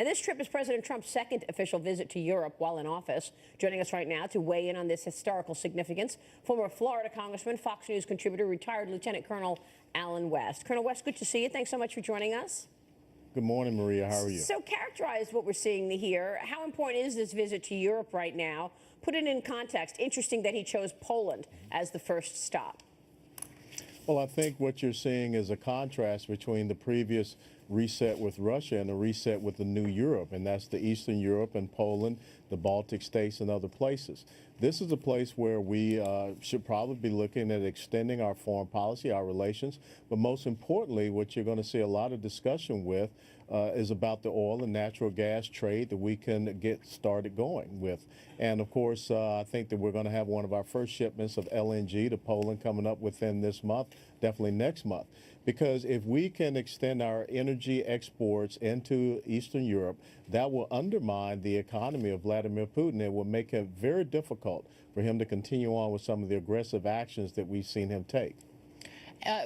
Now, this trip is President Trump's second official visit to Europe while in office. Joining us right now to weigh in on this historical significance, former Florida Congressman, Fox News contributor, retired Lieutenant Colonel Alan West. Colonel West, good to see you. Thanks so much for joining us. Good morning, Maria. How are you? So characterize what we're seeing here. How important is this visit to Europe right now? Put it in context. Interesting that he chose Poland as the first stop. Well, I think what you're seeing is a contrast between the previous reset with Russia and the reset with the new Europe, and that's the Eastern Europe and Poland, the Baltic states, and other places. This is a place where we should probably be looking at extending our foreign policy, our relations, but most importantly, what you're going to see a lot of discussion with is about the oil and natural gas trade that we can get started going with. And of course, I think that we're going to have one of our first shipments of LNG to Poland coming up within this month, definitely next month. Because if we can extend our energy exports into Eastern Europe, that will undermine the economy of Vladimir Putin. It will make it very difficult for him to continue on with some of the aggressive actions that we've seen him take.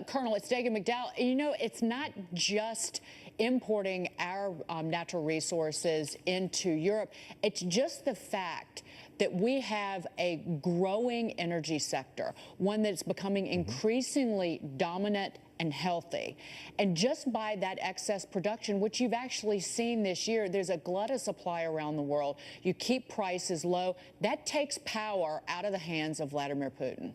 Colonel, it's Dagan McDowell. You know, it's not just importing our natural resources into Europe. It's just the fact that we have a growing energy sector, one that's becoming increasingly dominant and healthy. And just by that excess production, which you've actually seen this year, there's a glut of supply around the world. You keep prices low. That takes power out of the hands of Vladimir Putin.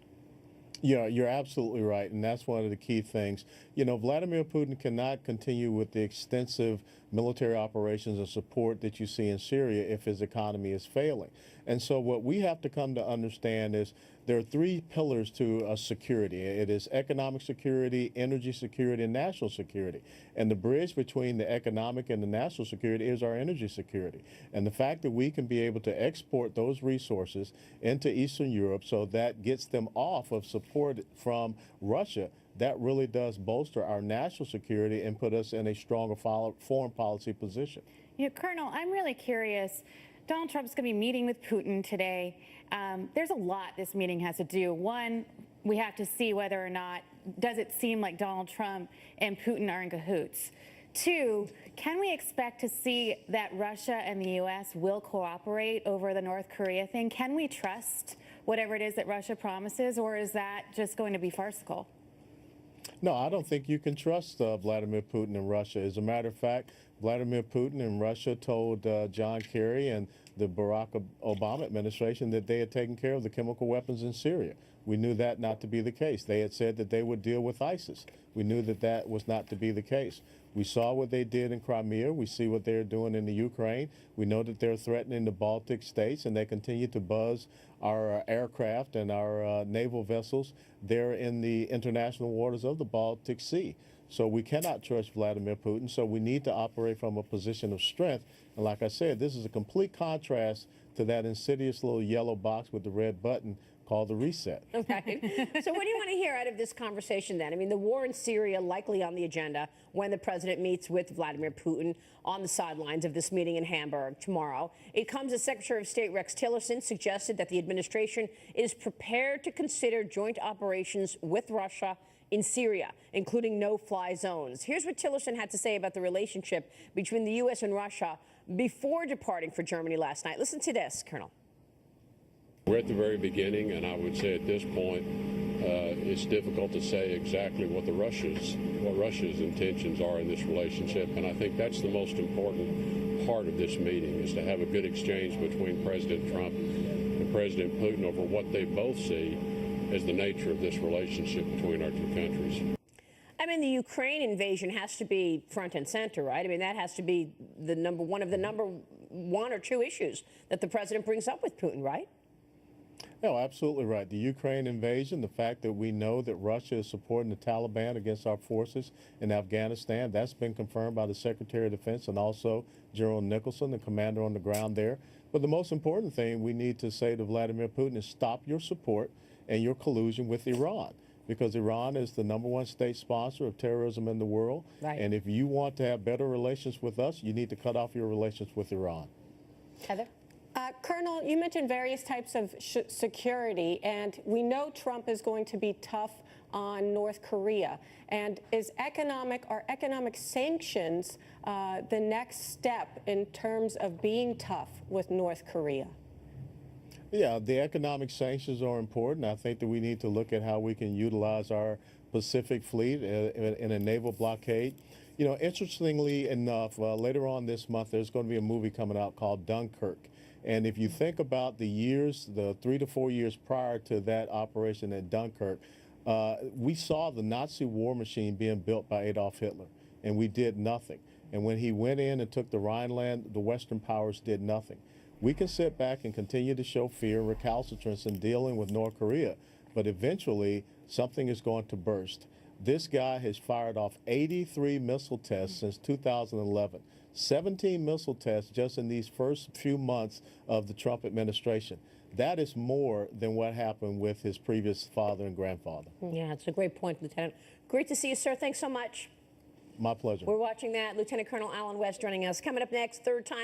Yeah, you're absolutely right, and that's one of the key things. You know, Vladimir Putin cannot continue with the extensive military operations and support that you see in Syria if his economy is failing. And so what we have to come to understand is there are three pillars to security. It is economic security, energy security, and national security. And the bridge between the economic and the national security is our energy security. And the fact that we can be able to export those resources into Eastern Europe so that gets them off of support from Russia, that really does bolster our national security and put us in a stronger foreign policy position. You know, Colonel, I'm really curious. Donald Trump's going to be meeting with Putin today. There's a lot this meeting has to do. One, we have to see whether or not, does it seem like Donald Trump and Putin are in cahoots? Two, can we expect to see that Russia and the U.S. will cooperate over the North Korea thing? Can we trust whatever it is that Russia promises, or is that just going to be farcical? No, I don't think you can trust Vladimir Putin and Russia. As a matter of fact, Vladimir Putin and Russia told John Kerry and the Barack Obama administration that they had taken care of the chemical weapons in Syria. We knew that not to be the case. They had said that they would deal with ISIS. We knew that that was not to be the case. We saw what they did in Crimea. We see what they're doing in the Ukraine. We know that they're threatening the Baltic states, and they continue to buzz our aircraft and our naval vessels there in the international waters of the Baltic Sea. So we cannot trust Vladimir Putin, so we need to operate from a position of strength. And like I said, this is a complete contrast to that insidious little yellow box with the red button called the reset. Right. So what do you want to hear out of this conversation then? I mean, the war in Syria likely on the agenda when the president meets with Vladimir Putin on the sidelines of this meeting in Hamburg tomorrow. It comes as Secretary of State Rex Tillerson suggested that the administration is prepared to consider joint operations with Russia in Syria, including no-fly zones. Here's what Tillerson had to say about the relationship between the U.S. and Russia before departing for Germany last night. Listen to this, Colonel. We're at the very beginning, and I would say at this point, it's difficult to say exactly what Russia's intentions are in this relationship, and I think that's the most important part of this meeting, is to have a good exchange between President Trump and President Putin over what they both see as the nature of this relationship between our two countries. I mean, the Ukraine invasion has to be front and center, right? I mean, that has to be the one of the number one or two issues that the president brings up with Putin, right? No, absolutely right. The Ukraine invasion, the fact that we know that Russia is supporting the Taliban against our forces in Afghanistan, that's been confirmed by the Secretary of Defense and also General Nicholson, the commander on the ground there. But the most important thing we need to say to Vladimir Putin is stop your support and your collusion with Iran, because Iran is the #1 state sponsor of terrorism in the world. Right. And if you want to have better relations with us, you need to cut off your relations with Iran. Heather? Colonel, you mentioned various types of security, and we know Trump is going to be tough on North Korea. And are economic sanctions the next step in terms of being tough with North Korea? Yeah, the economic sanctions are important. I think that we need to look at how we can utilize our Pacific Fleet in a naval blockade. You know, interestingly enough, later on this month, there's going to be a movie coming out called Dunkirk. And if you think about the 3 to 4 years prior to that operation at Dunkirk, we saw the Nazi war machine being built by Adolf Hitler, and we did nothing. And when he went in and took the Rhineland, the Western powers did nothing. We can sit back and continue to show fear and recalcitrance in dealing with North Korea, but eventually something is going to burst. This guy has fired off 83 missile tests since 2011, 17 missile tests just in these first few months of the Trump administration. That is more than what happened with his previous father and grandfather. Yeah, it's a great point, Lieutenant. Great to see you, sir. Thanks so much. My pleasure. We're watching that. Lieutenant Colonel Alan West joining us. Coming up next, third time.